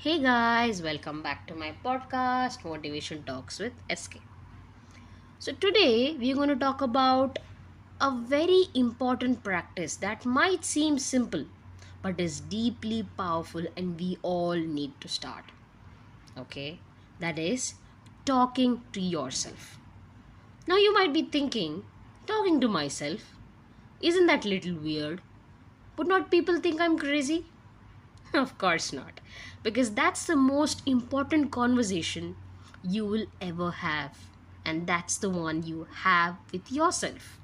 Hey guys, welcome back to my podcast Motivation Talks with SK. So today we're going to talk about a very important practice that might seem simple but is deeply powerful and we all need to start. Okay? That is talking to yourself. Now you might be thinking, talking to myself, isn't that little weird? Would not people think I'm crazy? Of course not. Because that's the most important conversation you will ever have. And that's the one you have with yourself.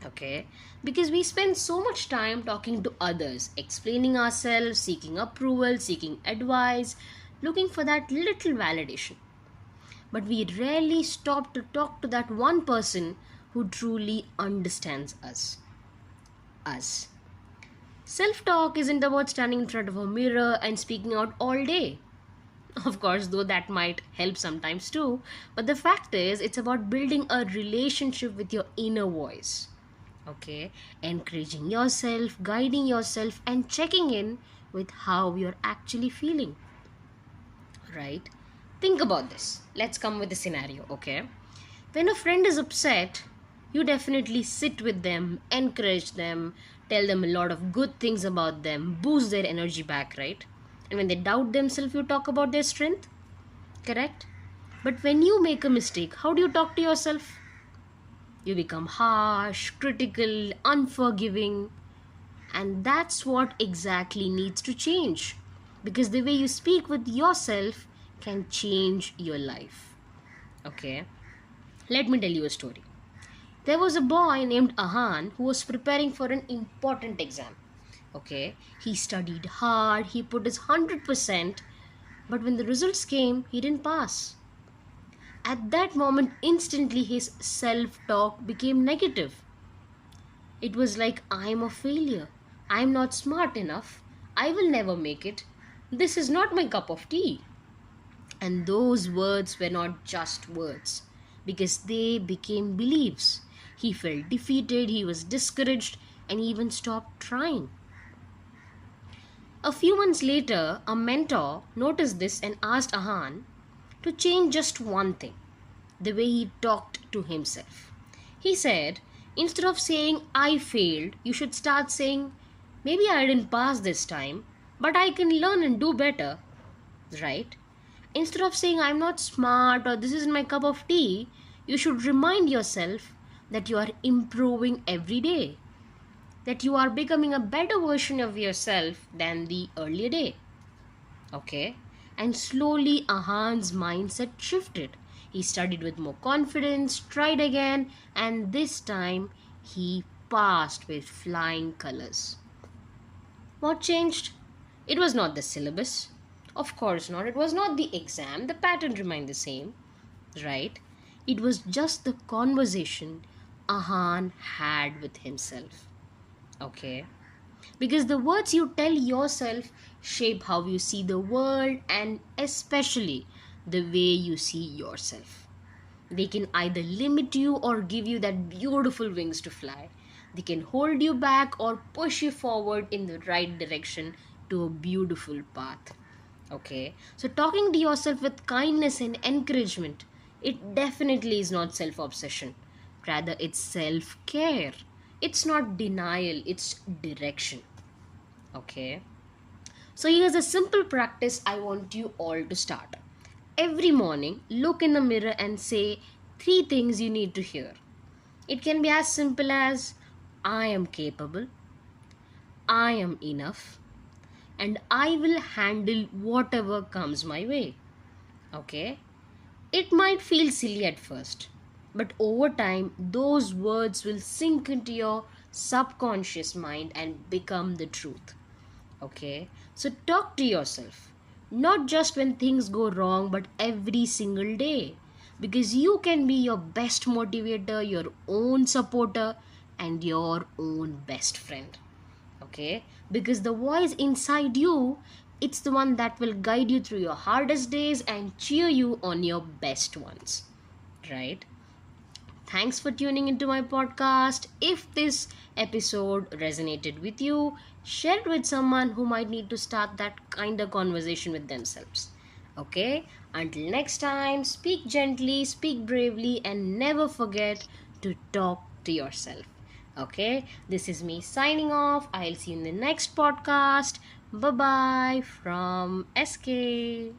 Okay? Because we spend so much time talking to others, explaining ourselves, seeking approval, seeking advice, looking for that little validation. But we rarely stop to talk to that one person who truly understands us. Us. Self talk isn't about standing in front of a mirror and speaking out all day. Of course, though that might help sometimes too, but the fact is, it's about building a relationship with your inner voice. Okay, encouraging yourself, guiding yourself, and checking in with how you're actually feeling. Right? Think about this. Let's come with a scenario, okay? When a friend is upset, you definitely sit with them, encourage them, tell them a lot of good things about them, boost their energy back, right? And when they doubt themselves, you talk about their strength, correct? But when you make a mistake, how do you talk to yourself? You become harsh, critical, unforgiving, and that's what exactly needs to change. Because the way you speak with yourself can change your life. Okay? Let me tell you a story. There was a boy named Ahan who was preparing for an important exam. Okay, he studied hard, he put his 100%, but when the results came, he didn't pass. At that moment, instantly his self talk became negative. It was like, I'm a failure, I'm not smart enough, I will never make it, this is not my cup of tea. And those words were not just words because they became beliefs. He felt defeated, he was discouraged, and even stopped trying. A few months later, a mentor noticed this and asked Ahan to change just one thing, the way he talked to himself. He said, instead of saying, I failed, you should start saying, maybe I didn't pass this time, but I can learn and do better, right? Instead of saying, I'm not smart or this isn't my cup of tea, you should remind yourself that you are improving every day, that you are becoming a better version of yourself than the earlier day. Okay? And slowly Ahan's mindset shifted. He studied with more confidence, tried again, and this time he passed with flying colors. What changed? It was not the syllabus. Of course not. It was not the exam. The pattern remained the same, right? It was just the conversation Ahan had with himself. Okay? Because the words you tell yourself shape how you see the world and especially the way you see yourself. They can either limit you or give you that beautiful wings to fly. They can hold you back or push you forward in the right direction to a beautiful path. Okay, so talking to yourself with kindness and encouragement, it definitely is not self obsession. Rather, it's self care. It's not denial, it's direction. Okay, so here's a simple practice I want you all to start. Every morning, look in the mirror and say three things you need to hear. It can be as simple as I am capable, I am enough, and I will handle whatever comes my way. Okay? It might feel silly at first, but over time, those words will sink into your subconscious mind and become the truth. Okay? So talk to yourself, not just when things go wrong, but every single day. Because you can be your best motivator, your own supporter, and your own best friend. Okay, because the voice inside you, it's the one that will guide you through your hardest days and cheer you on your best ones, right? Thanks for tuning into my podcast. If this episode resonated with you, Share it with someone who might need to start that kind of conversation with themselves. Okay? Until next time, speak gently, speak bravely, and never forget to talk to yourself. Okay? This is me signing off. I'll see you in the next podcast. Bye bye from SK.